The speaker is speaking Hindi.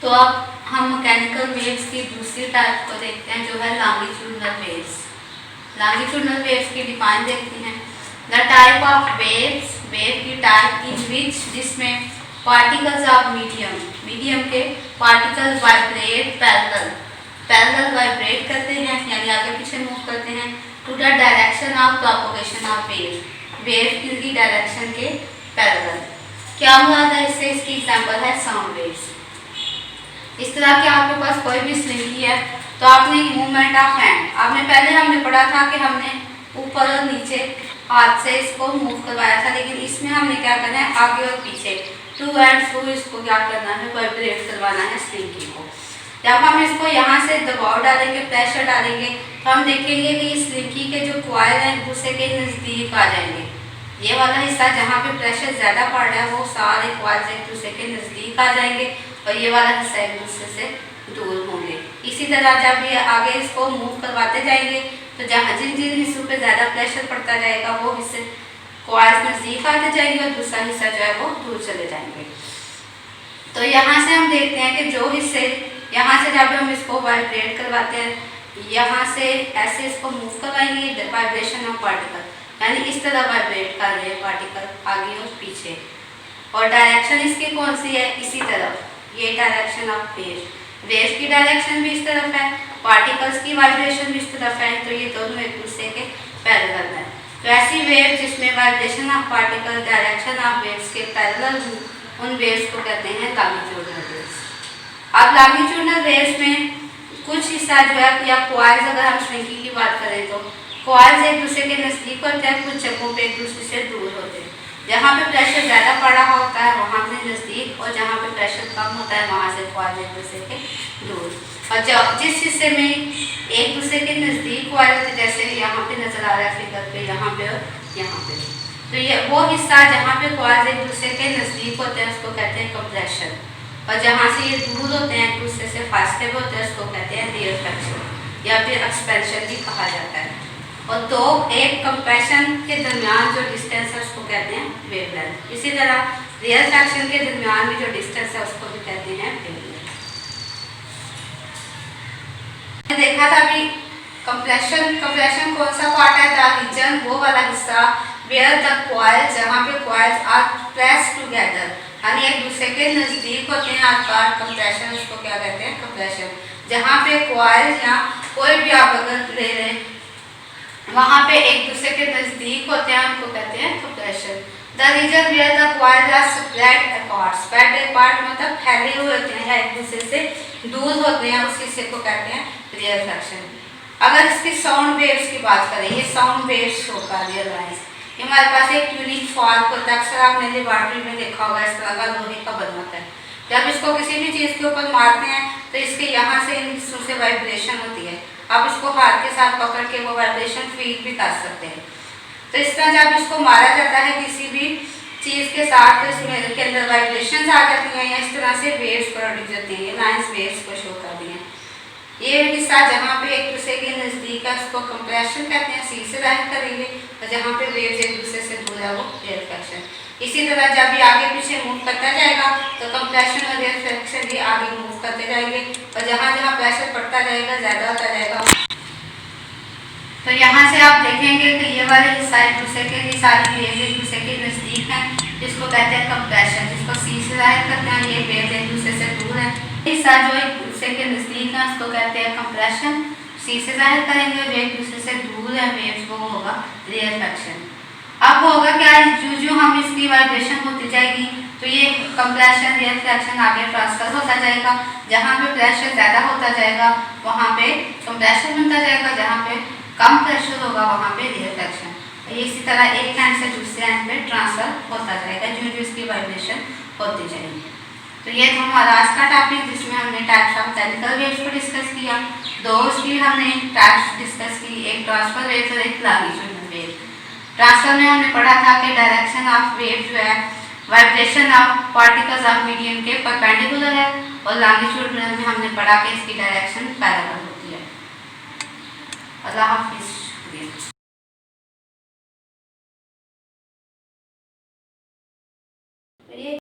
तो अब हम मैकेनिकल वेव्स की दूसरी टाइप को देखते हैं जो है लॉन्गिट्यूडिनल वेव्स। लॉन्गिट्यूडिनल वेव्स की डिफाइन देखते हैं। The type of waves, wave की टाइप इन विच जिसमें पार्टिकल्स ऑफ मीडियम के पार्टिकल्स वाइब्रेट पैरेलल वाइब्रेट करते हैं, यानी आगे पीछे मूव करते हैं to the direction of propagation of wave की डायरेक्शन के पैरेलल। क्या मुराद है इससे? इसकी एग्जांपल है साउंड वेव्स। इस तरह की आपके पास कोई भी स्लिंगी है तो आपने मूवमेंट ऑफ हैंड, हमने पढ़ा था कि हमने ऊपर और नीचे हाथ से इसको मूव करवाया था, लेकिन इसमें हमने क्या करना है, आगे और पीछे टू एंड फ्रो इसको क्या करना है, वाइब्रेट करवाना है स्लिंगी को। जब हम इसको यहाँ से दबाव डालेंगे, प्रेशर डालेंगे, तो हम देखेंगे कि इस स्लिंगी के जो कॉइल हैं एक दूसरे के नज़दीक आ जाएंगे। ये वाला हिस्सा जहाँ पे प्रेशर ज़्यादा पड़ रहा है वो सारे कॉइल्स एक दूसरे के नज़दीक आ जाएंगे और ये वाला हिस्सा एक दूसरे से दूर होंगे। इसी तरह जब ये आगे इसको मूव करवाते जाएंगे तो जहाँ जिन जिन हिस्सों पे ज़्यादा प्रेशर पड़ता जाएगा वो हिस्से कॉइल्स नज़दीक आते जाएंगे और दूसरा हिस्सा जो है वो दूर चले जाएंगे। तो यहाँ से हम देखते हैं कि जो हिस्से यहाँ से जब हम इसको वाइब्रेट करवाते हैं, यहाँ से ऐसे इसको मूव करवाएंगे, वाइब्रेशन ऑफ पार्टिकल, यानी इस तरह वाइब्रेट कर रहे हैं पार्टिकल आगे और पीछे, और डायरेक्शन इसकी कौन सी है, इसी तरफ, ये डायरेक्शन ऑफ वेव की डायरेक्शन भी इस तरफ है, पार्टिकल्स की वाइब्रेशन भी इस तरफ है, तो ये दोनों एक दूसरे के पैरेलल है। तो ऐसी वेव जिसमें vibration of particle direction of waves के पैरेलल हो, उन वेव्स को कहते हैं लॉन्गिट्यूडिनल वेव्स। अब लॉन्गिट्यूडिनल वेव्स में कुछ हिस्सा जो है, या कॉइल्स अगर हम स्लिंगी की बात करें तो कॉइल्स एक दूसरे के नज़दीक होते हैं, कुछ जगहों पे एक दूसरे से दूर होते हैं। जहाँ पे प्रेशर ज़्यादा पड़ा होता है वहाँ से नज़दीक, और जहाँ पे प्रेशर कम होता है वहाँ से कॉइल एक दूसरे के दूर। और जिस हिस्से में एक दूसरे के नज़दीक कॉइल होते, जैसे यहाँ पे नज़र आ रहा है फिगर पे, यहाँ पे और यहाँ पे, तो ये वो हिस्सा जहाँ पे कॉइल्स एक दूसरे के नज़दीक होते हैं उसको कहते हैं कंप्रेशन, और जहाँ से ये दूर होते हैं एक दूसरे से फासले में होते हैं उसको कहते हैं रिफ्लेक्शन या फिर एक्सपेंशन भी कहा जाता है। और तो एक कंप्रेशन के दरमियान जो डिस्टेंस है उसको कहते हैं वेवलेंथ। इसी तरह रिफ्लेक्शन के दरमियान भी जो डिस्टेंस है उसको भी कहते हैं वेवलेंथ। देखा था अभी कंप्रेशन कौन सा पार्ट है, द रीजन, वो वाला हिस्सा वेयर द कॉइल, जहाँ पे कॉइल्स आर प्रेस्ड टुगेदर, यानी एक दूसरे के नज़दीक होते हैं, आकार कंप्रेशन उसको क्या कहते हैं, कंप्रेशन। जहाँ पे कॉइल्स या कोई भी आप अगर ले लें वहाँ पे एक दूसरे के नज़दीक होते हैं उनको कहते हैं compression. The region where the coils are spread apart मतलब फैले हुए होते हैं या एक दूसरे से दूर होते हैं, उस हिस्से को कहते हैं रिफ्लेक्शन। अगर इसकी साउंड वेव्स की बात करें, ये साउंड वेव्स शो कर रही है, ये हमारे पास एक यूनिक फॉर्क होता है, अक्सर आपने लेबॉर्ट्री में देखा होगा, इस तरह का लोहे का बना होता है। जब इसको किसी भी चीज़ के ऊपर मारते हैं तो इसके यहाँ से इन हिस्सों से वाइब्रेशन होती है। आप इसको हाथ के साथ पकड़ के वो वाइब्रेशन फील भी कर सकते हैं। तो इस तरह जब इसको मारा जाता है किसी भी चीज़ के साथ तो इसमें के अंदर वाइब्रेशन आ जाती हैं या इस तरह से वेव्स प्रोड्यूस होती हैं। ये लाइन्स वेव्स को शो कर दी हैं। ये हिस्सा जहाँ पे एक दूसरे के नज़दीक है उसको कंप्रेशन कहते हैं, सी से जाहिर करेंगे, और जहाँ पे वेव्स एक दूसरे से दूर है वो रिफ्लेक्शन। इसी तरह जब ये आगे पीछे मूव करता जाएगा तो कंप्रेशन और रिफ्लेक्शन भी आगे मूव करते जाएंगे, और जहाँ जहाँ प्रेशर पड़ता जाएगा ज़्यादा होता जाएगा। तो यहाँ से आप देखेंगे कि ये वाले हिस्सा एक दूसरे के, ये सारी वेव्स एक दूसरे के नज़दीक हैं, जिसको कहते हैं कंप्रेशन, जिसको सी से जाहिर करते हैं। ये वेव्स एक दूसरे से दूर है, हिस्सा जो एक दूसरे के नज़दीक है उसको कहते हैं कंप्रेशन, सी से जाहिर करेंगे। जो एक दूसरे से दूर है वेव्स वो होगा रिफ्लेक्शन। अब होगा क्या, जो हम इसकी वाइब्रेशन होती जाएगी तो ये कंप्रेशन रिफ्लेक्शन आगे ट्रांसफर होता जाएगा। जहाँ पे प्रेशर ज़्यादा होता जाएगा वहाँ पे कंप्रेशन बनता जाएगा, जहाँ पे कम प्रेशर होगा वहाँ पे रिफ्लेक्शन। इसी तरह एक हैंड से दूसरे हैंड पे ट्रांसफर होता जाएगा जो इसकी वाइब्रेशन होती जाएगी। तो ये था हमारा आज का टॉपिक, जिसमें हमने टाइप्स ऑफ मैकेनिकल वेव्स को डिस्कस किया। दो उसकी हमने टाइप्स डिस्कस की, एक ट्रांसफर वेव्स और एक लॉन्गिट्यूडिनल वेव। ट्रांसफर में हमने पढ़ा था कि डायरेक्शन ऑफ वेव जो है vibration of particles of medium के परपेंडिकुलर है, और लॉन्गिट्यूडिनल में हमने पढ़ा कि इसकी डायरेक्शन पैरेलल होती है। अल्लाह हाफिज़।